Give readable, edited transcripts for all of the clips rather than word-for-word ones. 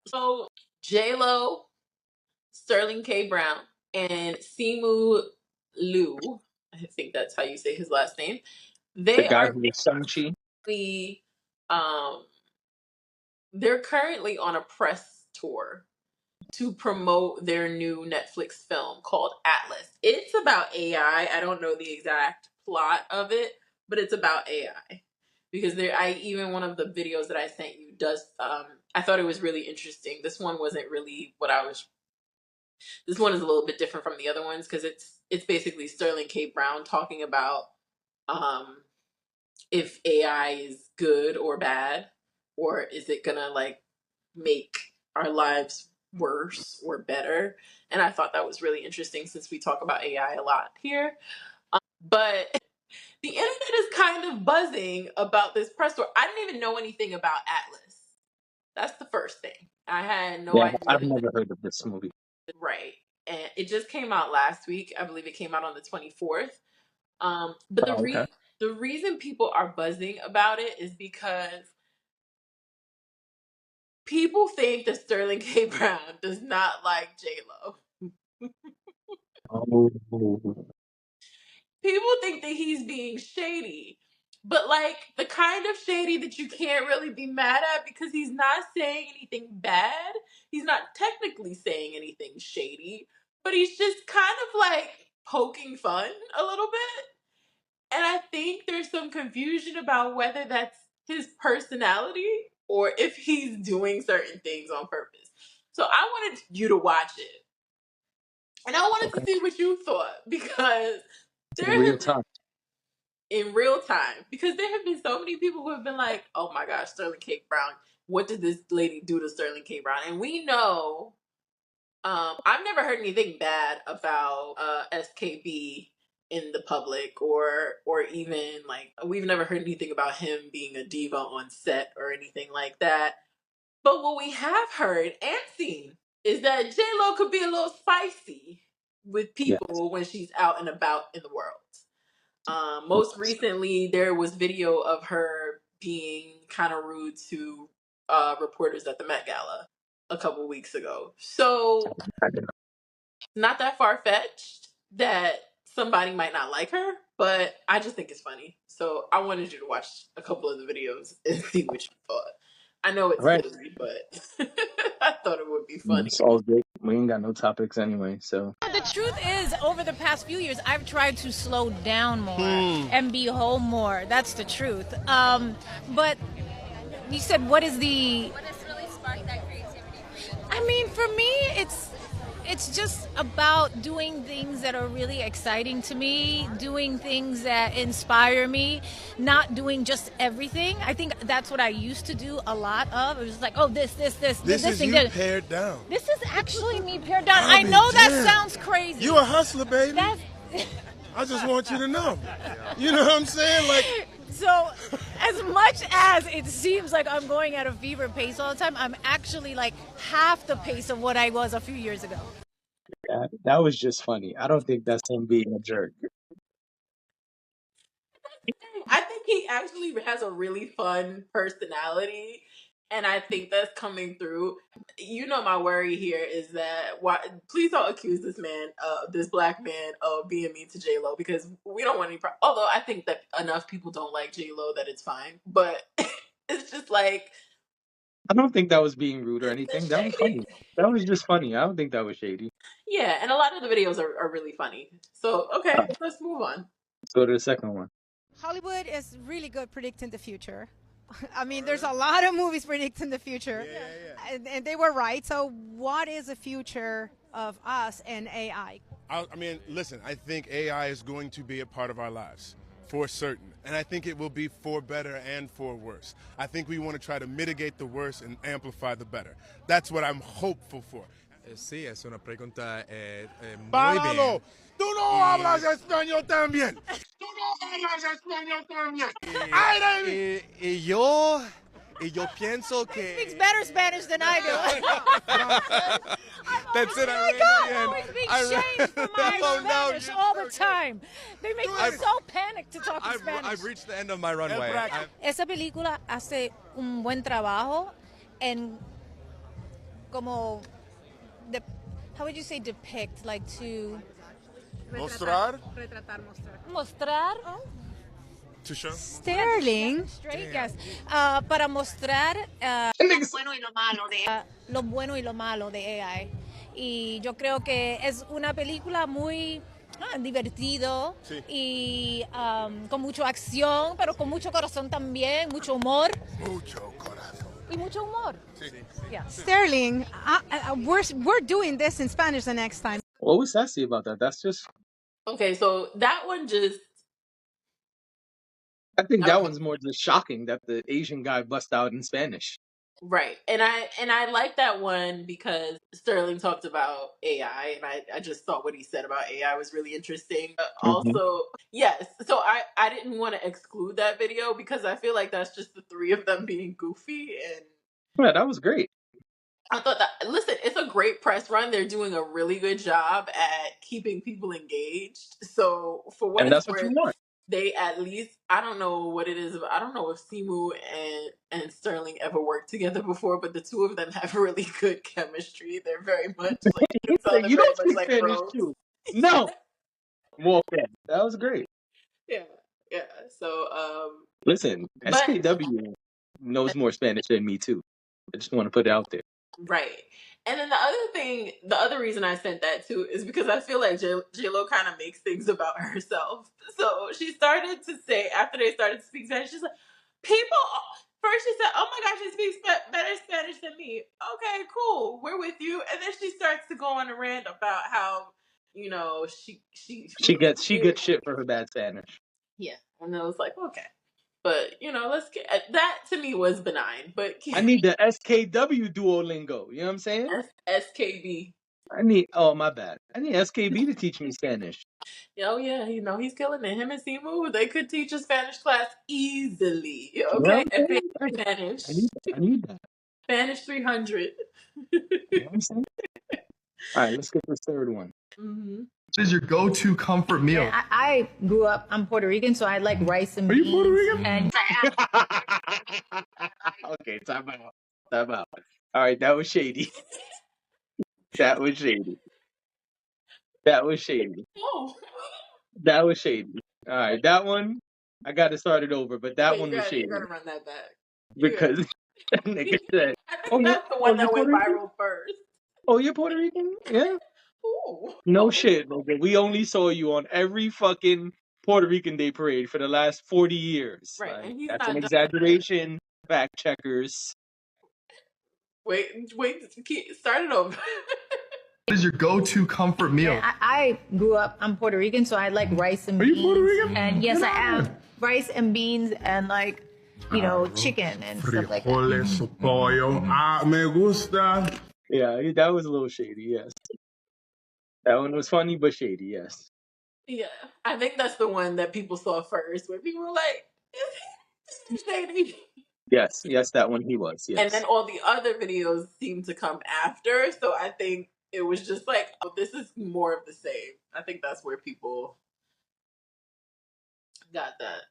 So J-Lo, Sterling K. Brown, and Simu Liu, I think that's how you say his last name. The They guy are who was Sanchi. the um they're currently on a press tour to promote their new Netflix film called Atlas. It's about AI. I don't know the exact plot of it, but it's about AI. Because even one of the videos that I sent you does I thought it was really interesting. This one wasn't really what I was this one is a little bit different from the other ones because it's basically Sterling K. Brown talking about um if AI is good or bad, or is it gonna like make our lives worse or better? And I thought that was really interesting since we talk about AI a lot here. But the internet is kind of buzzing about this press tour. I didn't even know anything about Atlas. That's the first thing. I had no Yeah, idea I've that. never heard of this movie. Right. And it just came out last week. I believe it came out on the 24th. But Oh, okay. the reason people are buzzing about it is because people think that Sterling K. Brown does not like J Lo. Oh, People think that he's being shady, but like the kind of shady that you can't really be mad at because he's not saying anything bad. He's not technically saying anything shady, but he's just kind of like poking fun a little bit. And I think there's some confusion about whether that's his personality or if he's doing certain things on purpose. So I wanted you to watch it. And I wanted to okay. see what you thought because In there real have been time. in real time because there have been so many people who have been like, "Oh my gosh, Sterling K. Brown, what did this lady do to Sterling K. Brown?" And we know, I've never heard anything bad about SKB in the public, or even like we've never heard anything about him being a diva on set or anything like that. But what we have heard and seen is that J Lo could be a little spicy with Yeah. people when she's out and about in the world. Most recently, there was video of her being kind of rude to reporters at the Met Gala a couple weeks ago. So, not that far fetched that somebody might not like her, but I just think it's funny. So, I wanted you to watch a couple of the videos and see what you thought. I know All it's right. silly, but I thought it would be funny. It's all good. We ain't got no topics anyway, so. The truth is, over the past few years, I've tried to slow down more and be home more. That's the truth. But you said, what is the? What has really sparked that creativity for you? I mean, for me, it's just about doing things that are really exciting to me, doing things that inspire me, not doing just everything. I think that's what I used to do a lot of. It was like, oh, this This is thing. you pared down. This is actually me pared down. I I mean, know that damn. sounds crazy. You a hustler, baby. That's I just want you to know. You know what I'm saying? Like, so, as much as it seems like I'm going at a fever pace all the time, I'm actually like half the pace of what I was a few years ago. Yeah, that was just funny. I don't think that's him being a jerk. I think he actually has a really fun personality, and I think that's coming through. You know, my worry here is that why? Please don't accuse this black man, of being mean to J Lo because we don't want any. Although I think that enough people don't like J Lo that it's fine, but it's just like I don't think that was being rude or anything. it's That was shady. funny. That was just funny. I don't think that was shady. Yeah, and a lot of the videos are really funny. So okay, let's move on. Let's go to the second one. Hollywood is really good predicting the future. I mean, there's a lot of movies predicting the future, and they were right. So, what is the future of us and AI? I mean, listen, I think AI is going to be a part of our lives for certain. And I think it will be for better and for worse. I think we want to try to mitigate the worst and amplify the better. That's what I'm hopeful for. Sí, es una pregunta muy ¡Páralo! bien. ¡Tú no hablas español también! ¡Tú no hablas español también! ¡Ay, David! Y yo pienso He que... speaks better Spanish than I do. That's it, I Oh my raised God, it I'm always being I shamed for my Oh, no, Spanish you- all the time. They make me so panicked to talk in I've Spanish. reached the end of my runway. bracket. Esa película hace un buen trabajo en como, how would you say depict, like to Mostrar? mostrar? To show? Sterling. Straight, yes. Para mostrar lo bueno y lo malo de AI. Y yo creo que es una película muy divertido Sí. y con mucha acción, pero con mucho corazón también, mucho humor. Mucho corazón. Y mucho humor. Sí. Yeah. Sterling, we're doing this in Spanish the next time. What was sassy about that? That's just. Okay, so that one just I think that one's more just shocking that the Asian guy bust out in Spanish. right. And I like that one because Sterling talked about AI, and I just thought what he said about AI was really interesting. Also, yes. So I didn't want to exclude that video because I feel like that's just the three of them being goofy, and Yeah, that was great. I thought that, listen, it's a great press run. They're doing a really good job at keeping people engaged. So for what And it's that's what you worth, want. they at least, I don't know what it is. I don't know if Simu and Sterling ever worked together before, but the two of them have really good chemistry. They're very much like, you can tell they're You very don't much speak like Spanish bros. too. No. More fan. That was great. Yeah. Yeah. So, Listen, but SKW knows more Spanish than me too. I just want to put it out there. right. And then the other reason I sent that too is because I feel like J-Lo kind of makes things about herself. So she started to say, after they started to speak Spanish, she's like, people, first she said, oh my gosh, she speaks better Spanish than me. Okay, cool. We're with you. And then she starts to go on a rant about how, you know, She gets shit for her bad Spanish. yeah. And I was like, okay. But, you know, let's get that to me was benign. But I need the SKW Duolingo. You know what I'm saying? SKB. Oh my bad. I need SKB to teach me Spanish. Oh yeah, you know, he's killing it. Him and Simu, they could teach a Spanish class easily. You know Okay, what I'm saying? Spanish. I need that. Spanish 300. You know what I'm saying? All right, let's get this third one. Mm-hmm. What is your go-to comfort meal? Yeah, I grew up, I'm Puerto Rican, so I like rice and Are you beans. Puerto Rican? And Okay, time out. Time out. All right, that was shady. That was shady. That was shady. Oh, That was shady. All right, that one, I got to start it over, but that wait, one was shady. you gotta run that back. Because that nigga said, I think that's the one that went viral first. oh, you're Puerto Rican? Yeah. Ooh. No shit, nigga. We only saw you on every fucking Puerto Rican Day parade for the last 40 years. Right, Like, and he's that's not an just- exaggeration. Fact checkers. Wait, start it over. What is your go-to comfort meal? yeah, I grew up, I'm Puerto Rican, so I like rice and Are beans. you Puerto Rican? And yes, I am. Rice and beans and like, you know, chicken and stuff like that. Frijoles, pollo. Ah, me gusta. Yeah, that was a little shady, yes. That one was funny, but shady, yes. Yeah, I think that's the one that people saw first, where people were like, "Is he shady?" Yes, that one he was, yes. And then all the other videos seem to come after. So I think it was just like, oh, this is more of the same. I think that's where people got that.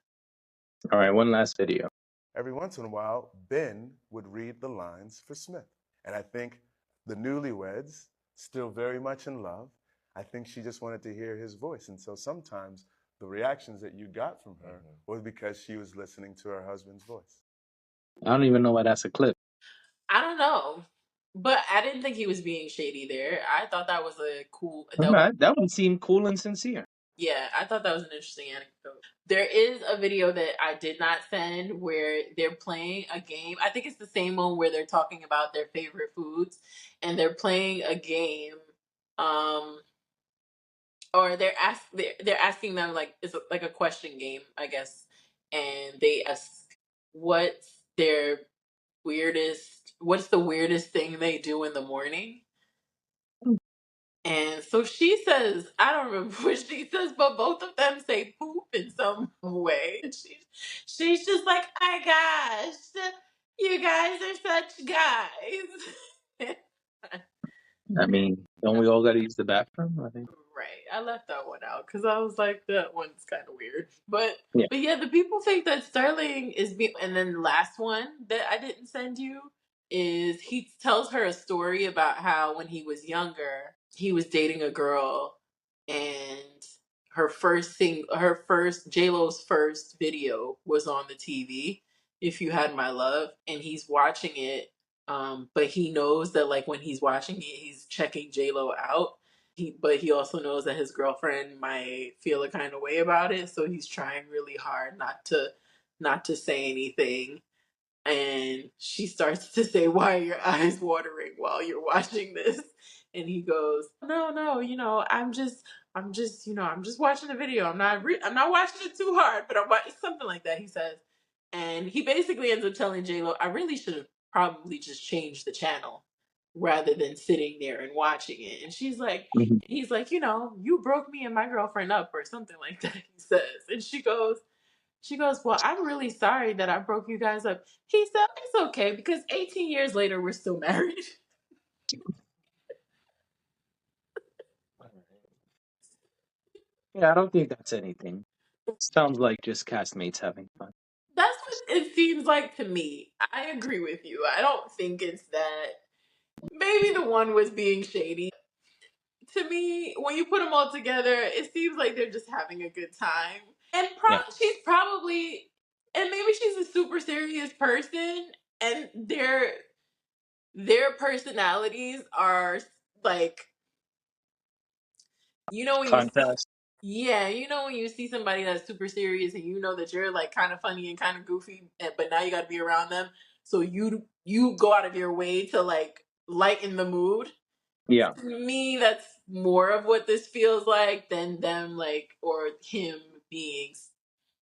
All right, one last video. Every once in a while, Ben would read the lines for Smith. And I think the newlyweds, still very much in love, I think she just wanted to hear his voice. And so sometimes the reactions that you got from her was because she was listening to her husband's voice. I don't even know why that's a clip. I don't know. But I didn't think he was being shady there. I thought that was a cool... That one seemed cool and sincere. Yeah, I thought that was an interesting anecdote. There is a video that I did not send where they're playing a game. I think it's the same one where they're talking about their favorite foods, and they're playing a game. Or they're asking them, like, it's like a question game, I guess, and they ask what's the weirdest thing they do in the morning. And so she says, I don't remember what she says, but both of them say poop in some way. And she's just like, my gosh, you guys are such guys. I mean, don't we all got to use the bathroom? I think. Right. I left that one out because I was like, that one's kind of weird. But Yeah. But yeah, the people think that Sterling is being. And then the last one that I didn't send you is he tells her a story about how when he was younger, he was dating a girl, and her first J Lo's first video was on the TV. If You Had My Love, and he's watching it, but he knows that like when he's watching it, he's checking J Lo out. But he also knows that his girlfriend might feel a kind of way about it, so he's trying really hard not to say anything. And she starts to say, "Why are your eyes watering while you're watching this?" And he goes, "No, no, I'm just watching the video. I'm not watching it too hard, but I'm watching something like that." He says, and he basically ends up telling J Lo, "I really should have probably just changed the channel rather than sitting there and watching it." And Mhm. he's like, "You broke me and my girlfriend up," or something like that. He says, and she goes, "Well, I'm really sorry that I broke you guys up." He said, "It's okay because 18 years later, we're still married." Yeah, I don't think that's anything. Sounds like just castmates having fun. That's what it seems like to me. I agree with you. I don't think it's that. Maybe the one was being shady. To me, when you put them all together, it seems like they're just having a good time. And Yeah. she's probably, and maybe she's a super serious person, and their personalities are like, when you see, Contrast. yeah, when you see somebody that's super serious, and you know that you're like kind of funny and kind of goofy, but now you got to be around them, so you go out of your way to like lighten the mood. Yeah. To me, that's more of what this feels like than them like, or him being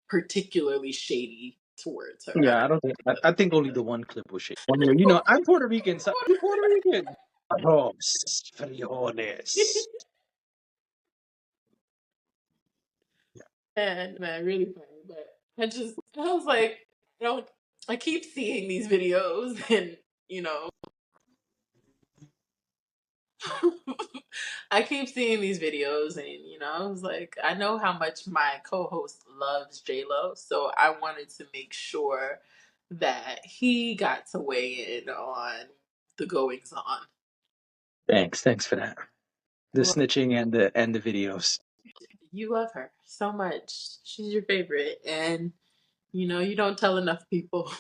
particularly shady towards her. I Yeah, don't I don't think. think I think only the one clip was shit. I'm Puerto Rican. So you Puerto Rican? Arroz frijoles. and man, really funny. But I was like, you know, I keep seeing these videos, and you know, I keep seeing these videos, and I was like, I know how much my co-host loves J Lo, so I wanted to make sure that he got to weigh in on the goings on. Thanks for that. The Well, snitching and the videos. you love her so much. She's your favorite, and you don't tell enough people.